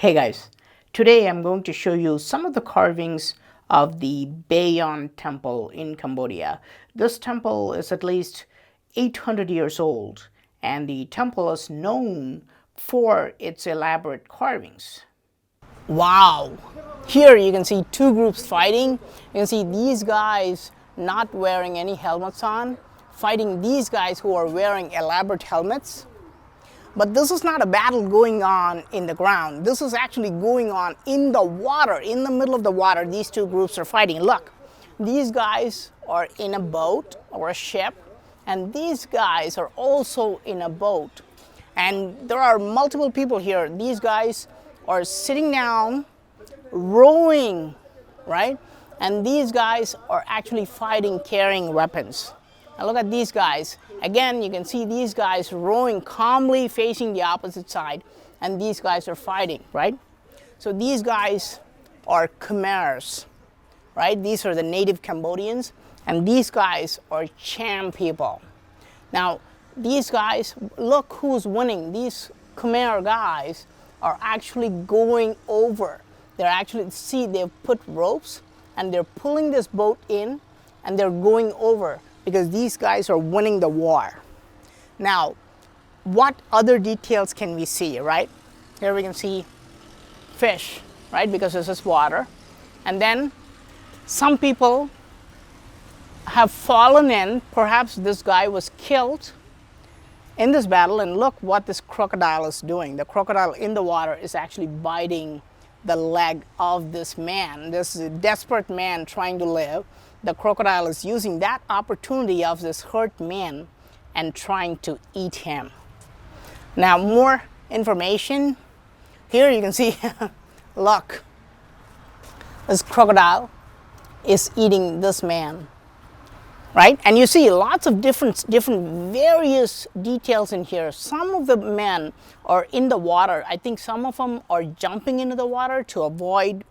Hey guys, today I'm going to show you some of the carvings of the Bayon temple in Cambodia. This temple is at least 800 years old and the temple is known for its elaborate carvings. Wow! Here you can see two groups fighting. You can see these guys not wearing any helmets on, fighting these guys who are wearing elaborate helmets. But this is not a battle going on in the ground. This is actually going on in the water, in the middle of the water. These two groups are fighting. Look, these guys are in a boat or a ship, and these guys are also in a boat. And there are multiple people here. These guys are sitting down, rowing, right? And these guys are actually fighting, carrying weapons. Now look at these guys. Again, you can see these guys rowing calmly facing the opposite side, and these guys are fighting, right? So these guys are Khmers, right? These are the native Cambodians, and these guys are Cham people. Now, these guys, look who's winning. These Khmer guys are actually going over. They're actually, see, they've put ropes, and they're pulling this boat in, and they're going over, because these guys are winning the war. Now, what other details can we see, right? Here we can see fish, right? Because this is water. And then some people have fallen in. Perhaps this guy was killed in this battle, and look what this crocodile is doing. The crocodile in the water is actually biting the leg of this man. This is a desperate man trying to live. The crocodile is using that opportunity of this hurt man and trying to eat him. Now, more information. Here you can see, look, this crocodile is eating this man, right? And you see lots of different various details in here. Some of the men are in the water. I think some of them are jumping into the water to avoid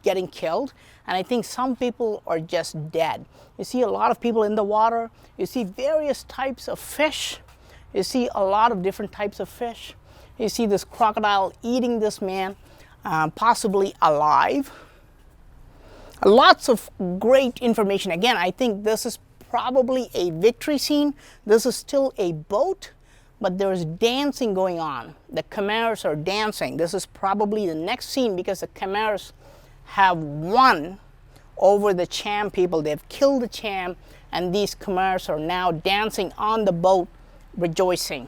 getting killed. And I think some people are just dead. You see a lot of people in the water. You see various types of fish. You see a lot of different types of fish. You see this crocodile eating this man, possibly alive. Lots of great information. Again, I think this is probably a victory scene. This is still a boat, but there's dancing going on. The Khmers are dancing. This is probably the next scene, because the Khmers have won over the Cham people. They've killed the Cham, and these Khmers are now dancing on the boat, rejoicing.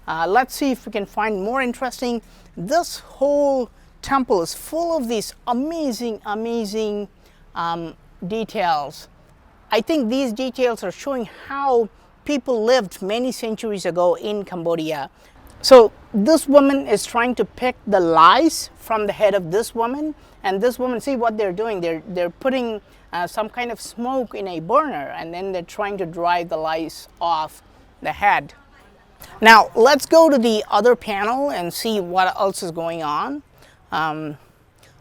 Let's see if we can find more interesting. This whole temple is full of these amazing details. I think these details are showing how people lived many centuries ago in Cambodia. So this woman is trying to pick the lice from the head of this woman, and this woman, see what they're doing. They're putting some kind of smoke in a burner, and then they're trying to drive the lice off the head. Now let's go to the other panel and see what else is going on.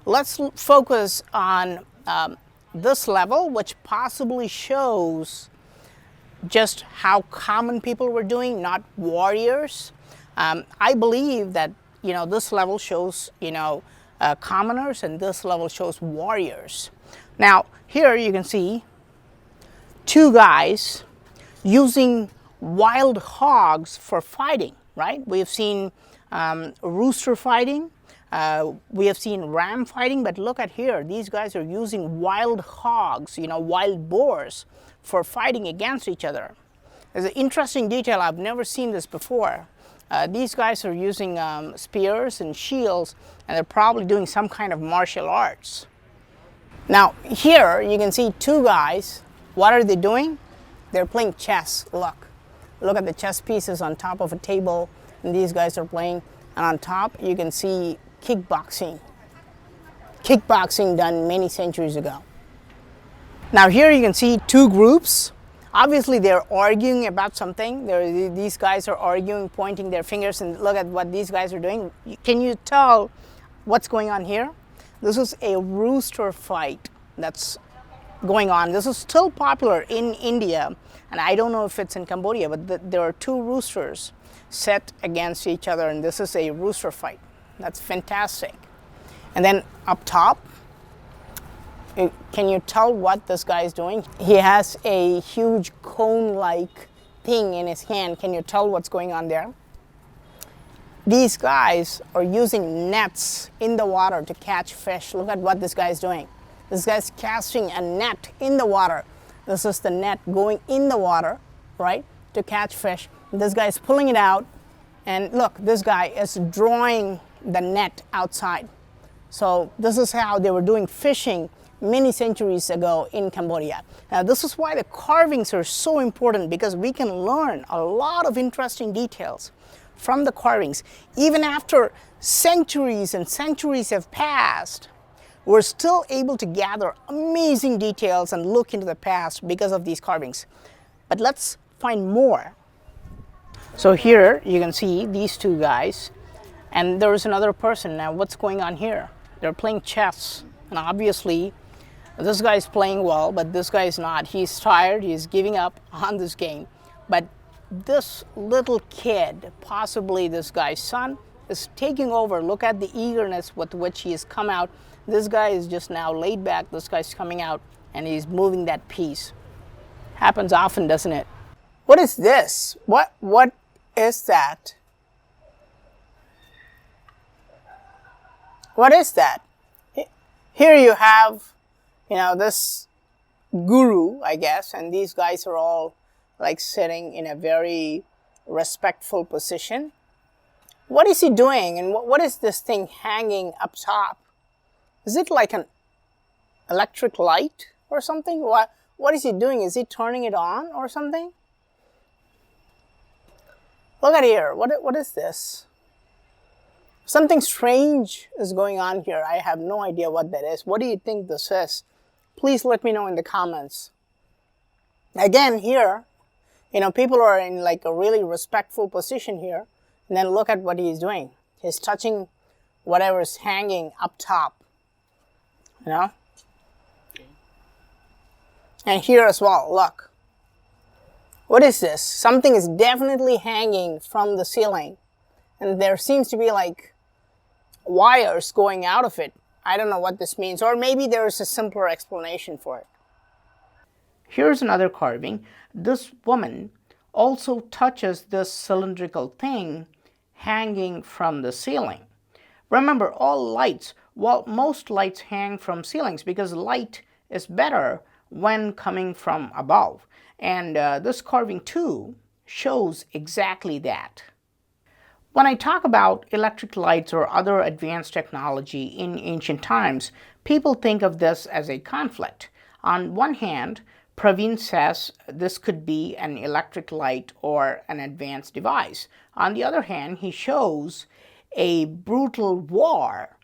Let's focus on this level, which possibly shows just how common people were doing, not warriors. I believe that, you know, this level shows, you know, commoners, and this level shows warriors. Now, here you can see two guys using wild hogs for fighting, right? We have seen rooster fighting. We have seen ram fighting, but look at here. These guys are using wild hogs, you know, wild boars, for fighting against each other. There's an interesting detail. I've never seen this before. These guys are using spears and shields, and they're probably doing some kind of martial arts. Now, here you can see two guys. What are they doing? They're playing chess. Look at the chess pieces on top of a table, and these guys are playing. And on top, you can see kickboxing. Kickboxing done many centuries ago. Now, here you can see two groups. Obviously, they're arguing about something. These guys are arguing, pointing their fingers, and look at what these guys are doing. Can you tell what's going on here? This is a rooster fight that's going on. This is still popular in India, and I don't know if it's in Cambodia, but there are two roosters set against each other, and this is a rooster fight. That's fantastic. And then up top, can you tell what this guy is doing? He has a huge cone-like thing in his hand. Can you tell what's going on there? These guys are using nets in the water to catch fish. Look at what this guy is doing. This guy's casting a net in the water. This is the net going in the water, right, to catch fish. This guy is pulling it out, and look, this guy is drawing the net outside. So this is how they were doing fishing many centuries ago in Cambodia. Now, this is why the carvings are so important, because we can learn a lot of interesting details from the carvings. Even after centuries and centuries have passed, we're still able to gather amazing details and look into the past because of these carvings. But let's find more. So here you can see these two guys, and there's another person. Now what's going on here? They're playing chess, and obviously this guy's playing well, but this guy is not. He's tired, he's giving up on this game. But this little kid, possibly this guy's son, is taking over. Look at the eagerness with which he has come out. This guy is just now laid back. This guy's coming out and he's moving that piece. Happens often, doesn't it? What is this? What is that? What is that? Here you have, this guru, I guess, and these guys are all like sitting in a very respectful position. What is he doing, and what is this thing hanging up top? Is it like an electric light or something? What is he doing? Is he turning it on or something? Look at here. What is this? Something strange is going on here. I have no idea what that is. What do you think this is? Please let me know in the comments. Again, here, people are in like a really respectful position here. And then look at what he's doing. He's touching whatever's hanging up top. And here as well, look. What is this? Something is definitely hanging from the ceiling. And there seems to be like wires going out of it. I don't know what this means. Or maybe there is a simpler explanation for it. Here's another carving. This woman also touches this cylindrical thing hanging from the ceiling. Remember, all lights, most lights hang from ceilings because light is better when coming from above. And this carving too shows exactly that. When I talk about electric lights or other advanced technology in ancient times, people think of this as a conflict. On one hand, Praveen says this could be an electric light or an advanced device. On the other hand, he shows a brutal war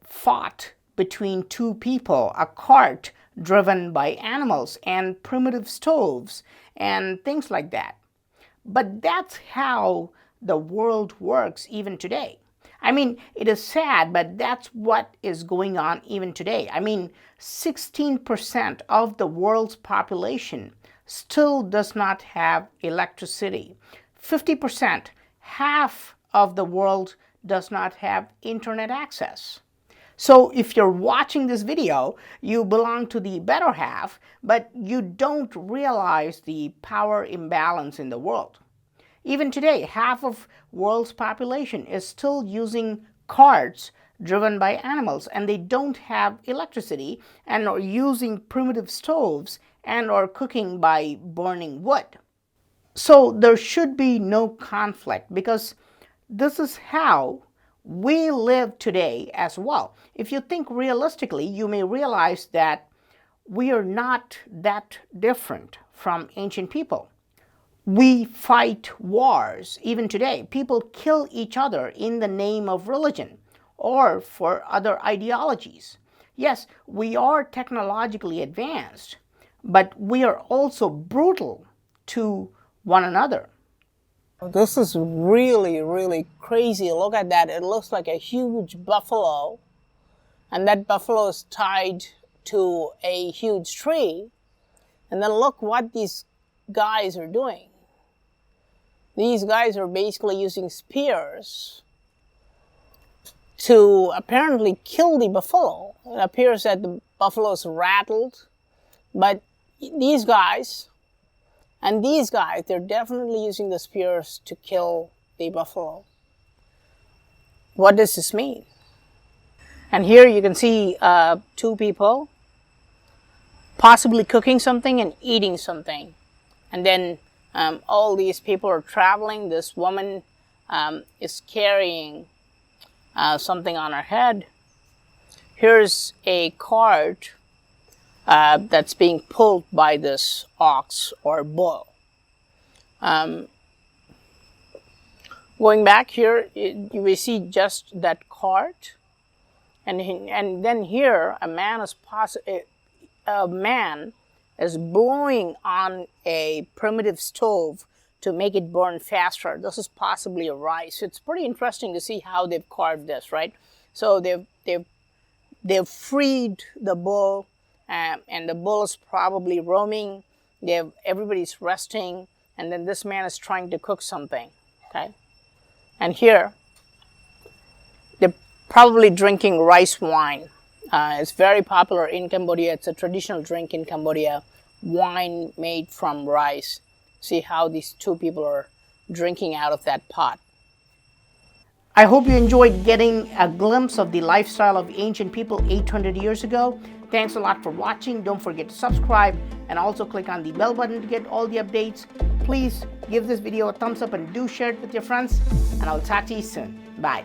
fought between two people, a cart driven by animals and primitive stoves and things like that. But that's how the world works even today. I mean, it is sad, but that's what is going on even today. I mean, 16% of the world's population still does not have electricity. 50%, half of the world does not have internet access. So if you're watching this video, you belong to the better half, but you don't realize the power imbalance in the world. Even today, half of world's population is still using carts driven by animals, and they don't have electricity and are using primitive stoves and are cooking by burning wood. So there should be no conflict because this is how we live today as well. If you think realistically, you may realize that we are not that different from ancient people. We fight wars even today. People kill each other in the name of religion or for other ideologies. Yes, we are technologically advanced, but we are also brutal to one another. This is really, really crazy. Look at that. It looks like a huge buffalo. And that buffalo is tied to a huge tree. And then look what these guys are doing. These guys are basically using spears to apparently kill the buffalo. It appears that the buffalo is rattled, but these guys and these guys, they're definitely using the spears to kill the buffalo. What does this mean? And here you can see two people possibly cooking something and eating something. And then all these people are traveling. This woman is carrying something on her head. Here's a cart that's being pulled by this ox or bull. Going back here, you will see just that cart, and then here a man is blowing on a primitive stove to make it burn faster. This is possibly a rice. It's pretty interesting to see how they've carved this, right? So they've freed the bull, and the bull is probably roaming. Everybody's resting, and then this man is trying to cook something. Okay, and here they're probably drinking rice wine. It's very popular in Cambodia. It's a traditional drink in Cambodia, wine made from rice. See how these two people are drinking out of that pot. I hope you enjoyed getting a glimpse of the lifestyle of ancient people 800 years ago. Thanks a lot for watching. Don't forget to subscribe and also click on the bell button to get all the updates. Please give this video a thumbs up and do share it with your friends. And I'll talk to you soon. Bye.